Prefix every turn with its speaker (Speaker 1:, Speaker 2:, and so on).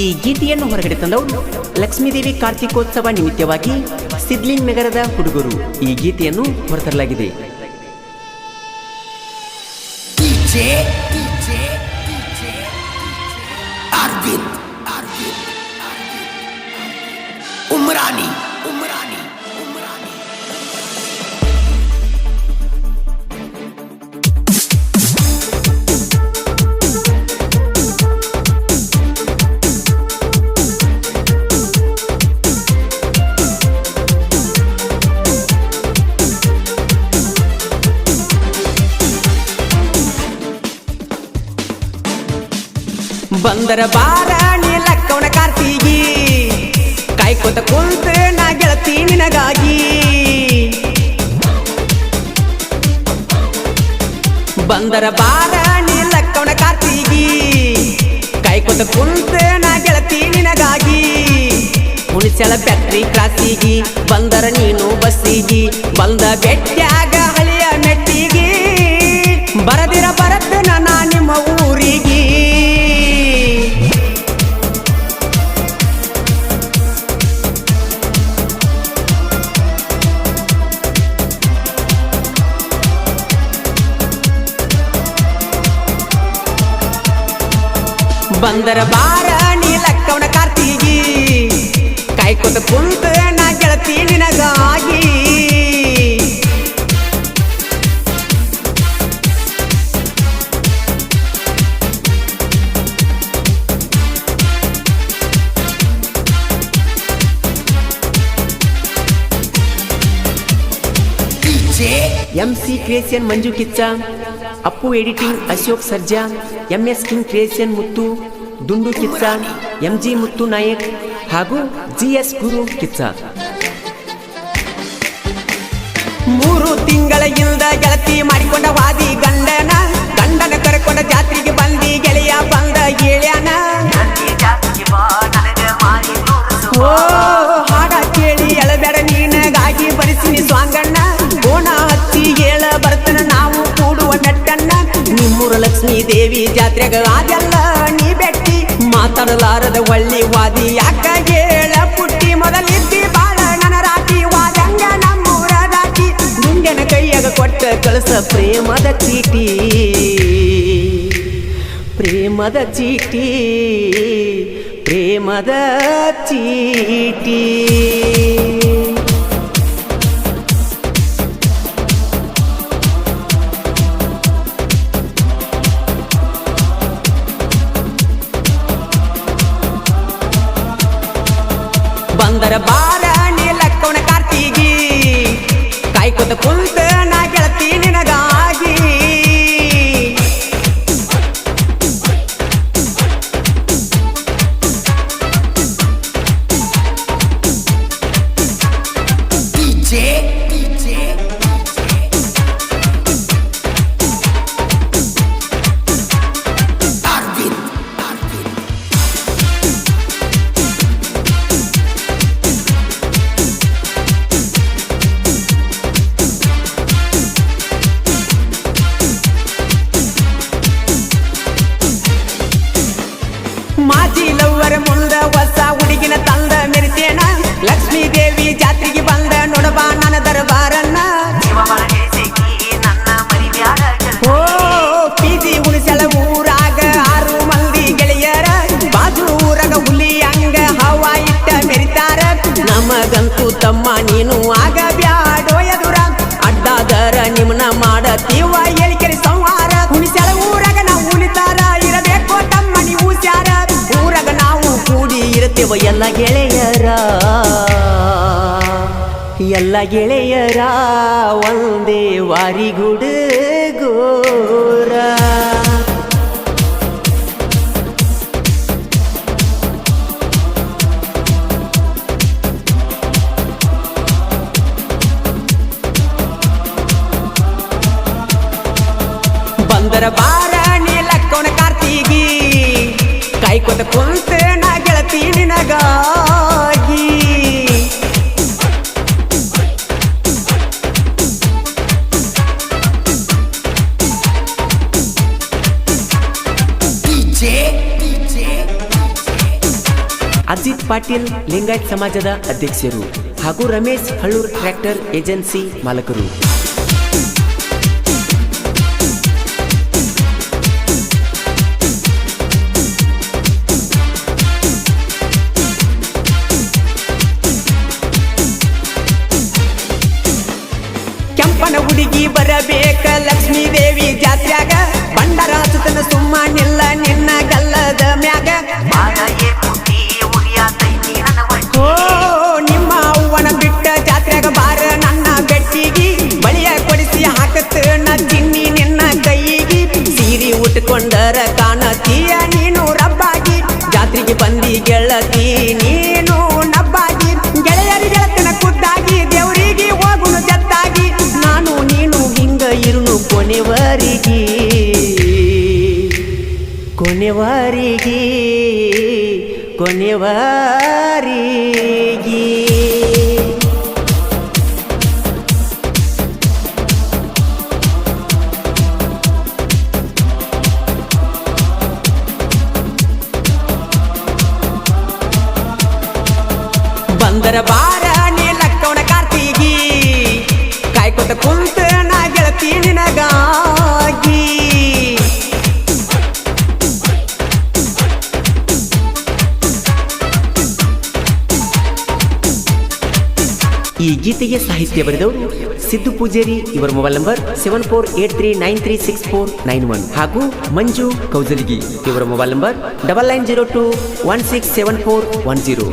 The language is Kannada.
Speaker 1: ಈ ಗೀತೆಯನ್ನು ಹೊರಗಡೆ ತಂದವರು ಲಕ್ಷ್ಮೀದೇವಿ ಕಾರ್ತಿಕೋತ್ಸವ ನಿಮಿತ್ತವಾಗಿ ಸಿದ್ಲಿಂಗ್ ನಗರದ ಹುಡುಗರು. ಈ ಗೀತೆಯನ್ನು ಹೊರತರಲಾಗಿದೆ.
Speaker 2: ಉಮ್ರಾನಿ
Speaker 1: ಬಂದರ ಬಾರ ನೀಲಕ್ಕವನ ಕಾರ್ತಿಗಿ ಕಾಯ್ಕೋತ ಕುಂತ ನಾ ಗೆಳತಿ ನಿನಗಾಗಿ. ಬಂದರ ಬಾರ ನೀಲಕ್ಕವನ ಕಾರ್ತಿಗಿ ಕಾಯ್ಕೋತ ಕುಂತ ನಾ ಗೆಳತಿ ನಿನಗಾಗಿ. ಹುಣಸೆಳ ಫ್ಯಾಕ್ಟ್ರಿ ಕ್ರಾಸಿಗಿ ಬಂದರ ನೀನು ಬಸ್ಸಿಗಿ ಬಂದ ಬೆಟ್ಟ್ಯಾಗ ಹಳಿಯ ಮೆಟ್ಟಿಗಿ ಬರದಿರ ಬರತ್ತ ನಾ ನಿಮ್ಮ ಊರಿಗೆ. ಬಂದರ ಬಾರ ನೀಲಕ್ಕವನ ಕಾರ್ತಿಗಿ ಕಾಯ್ಕೋತ ಕುಂತ ನಾ ಗೆಳತಿ ನಿನಗಾಗಿ. MC creation Manju Kiccha, Appu editing Ashok Sarja, MS king creation Muthu, Dundu Kiccha, MG ಮುತ್ತು ನಾಯಕ್ ಹಾಗೂ GS ಗುರು ಕಿಚ್ಚ. 3 ತಿಂಗಳ ಇಲ್ದ ಗೆಳತಿ ಮಾಡಿಕೊಂಡ ವಾದಿ ಗಂಡನ ಕರ್ಕೊಂಡ ಜಾತ್ರೆಗೆ ಬಂದಿ ಗೆಳೆಯ ಬಂದ ಗೆಳೆಯನ. ಓ ಹಾಡ ಕೇಳಿ ಎಳಬೇಡ ನೀನಗಾಗಿ ಬರಿಸಿನಿ ಸ್ವಾಂಗಣ್ಣ. ಕೋಣ ಹಚ್ಚಿ ಹೇಳ ಬರ್ತನ ನಾವು ಕೂಡುವ ಮೆಟ್ಟನ್ನ. ನಿಮ್ಮೂರ ಲಕ್ಷ್ಮೀ ದೇವಿ ಜಾತ್ರೆಗ ಅದೆಲ್ಲ ನೀ ಬೆಟ್ಟಿ ಮಾತಾಡಲಾರದ ಒಳ್ಳಿ ವಾದಿ ಯಾಕ ಹೇಳ ಪುಟ್ಟಿ. ಮೊದಲಿದ್ದಿ ಬಾಳ ನನ್ನ ರಾಟಿ ವಾದಂಗ ನಮ್ಮೂರ ದಾಟಿ ನಿಂಗನ ಕೈಯಾಗ ಕೊಟ್ಟ ಕಳಸ ಪ್ರೇಮದ ಚೀಟಿ. ಪ್ರೇಮದ ಚೀಟಿ ಪ್ರೇಮದ ಚೀಟಿ. ಬಂದರ ಬಾರ ನೀಲಕ್ಕವನ ಕಾರ್ತಿಗಿ ಕಾಯ್ಕೋತ ಕುಂತ ನಾ ಗೆಳತಿ ನಿನಗಾಗಿ. ಮಾಜಿ ಲವ್ವರ ಮುಂದ ಹೊಸ ಹುಡುಗಿನ ತಂದ ಮೆರಿತೇನ. ಲಕ್ಷ್ಮೀ ದೇವಿ ಜಾತ್ರೆಗೆ ಬಂದ ನೋಡಬಾ ನನ್ನ ದರ್ಬಾರನ್ನ. ಓ ಪಿಜಿ ಹುಣಸೆಳ ಊರಾಗ 6 ಮಂದಿ ಗೆಳೆಯರ ಬಾಜು ಊರಾಗ ಹುಲಿ ಹಂಗ ಹವಾ ಇಟ್ಟ ಮೆರಿತಾರ. ನಮಗಂತೂ ತಮ್ಮ ನೀನು ಆಗ ಬ್ಯಾಡೋ ಎದುರ ಅಡ್ಡಾದರ ನಿಮ್ನ ಮಾಡತೀವ ಹೇಳಿಕೆರಿ ಸಂಹಾರ. ಹುಣಸೆಳ ಊರಾಗ ನಾವು ಉಳಿತಾರ ಇರಬೇಕು ತಮ್ಮ ನೀವು ಸ್ಯಾರ. ಊರಾಗ ನಾವು ಕೂಡಿ ಇರ್ತೇವ ಎಲ್ಲ ಗೆಳೆಯರ ಒಂದೇ ವಾರಿಗುಡ ಗೋರ. ಬಂದರ ಬಾರ ನೀಲಕ್ಕವನ ಕಾರ್ತಿಗಿ ಕಾಯ್ಕೋತ ಕುಂತ ನಾ ಗೆಳತಿ ನಿನಗಾಗಿ.
Speaker 2: ಅಭಿಜಿತ್ ಪಾಟೀಲ್ ಲಿಂಗಾಯತ್ ಸಮಾಜದ ಅಧ್ಯಕ್ಷರು ಹಾಗೂ ರಮೇಶ್ ಹಳ್ಳೂರ್ ಟ್ರ್ಯಾಕ್ಟರ್ ಏಜೆನ್ಸಿ ಮಾಲಕರು.
Speaker 1: ಕೆಂಪನ ಹುಡುಗಿ ಬರಬೇಕ ಲಕ್ಷ್ಮೀ ದೇವಿ ಜಾತ್ರ್ಯಾಗ, ಬಂಡರ ಸುತನ ಸುಮ್ಮನಿಲ್ಲ ನಿನ್ನ ಗಲ್ಲದ ಮ್ಯಾಗ. ಓ ನಿಮ್ಮ ಅವ್ವನ ಬಿಟ್ಟ ಜಾತ್ರ್ಯಾಗ ಬಾರ ನನ್ನ ಬೆಟ್ಟಿಗಿ, ಬಳಿಯ ಕೊಡಿಸಿ ಹಾಕತ್ತ ನ ಚಿನ್ನಿ ನಿನ್ನ ಕೈಯಿಗಿ. ಸೀರಿ ಉಟ್ಕೊಂಡರ ಕಾಣತೀಯ ನೀನು ರಬ್ಬಾಗಿ, ಜಾತ್ರೆಗೆ ಬಂದಿ ಗೆಳತಿ ನೀನು ನಬ್ಬಾಗಿ. ಗೆಳೆಯರಿ ಗೆಳತನ ಖುದ್ದಾಗಿ ದೇವರಿಗೆ ಹೋಗುನು ಜತ್ತಾಗಿ, ನಾನು ನೀನು ಹಿಂಗ ಇರುನು ಕೊನೆವರಿಗೆ ಕೊನೆವರಿಗೆ ಕೊನೆವರಿಗೆ. ಬಂದರ ಬಾರ ನೀಲಕ್ಕವನ ಕಾರ್ತಿಗಿ, ಕಾಯ್ಕೊತ ಕುಂತ ನಾ ಗೆಳತಿ ನಿನಗಾಗಿ.
Speaker 2: ಈ ಗೀತೆಗೆ ಸಾಹಿತ್ಯ ಬರೆದವರು ಸಿದ್ದು ಪೂಜೇರಿ. ಇವರ ಮೊಬೈಲ್ ನಂಬರ್ 7483936491 ಹಾಗೂ ಮಂಜು ಕೌಜಲಿಗಿ. ಇವರ ಮೊಬೈಲ್ ನಂಬರ್ 9902167410.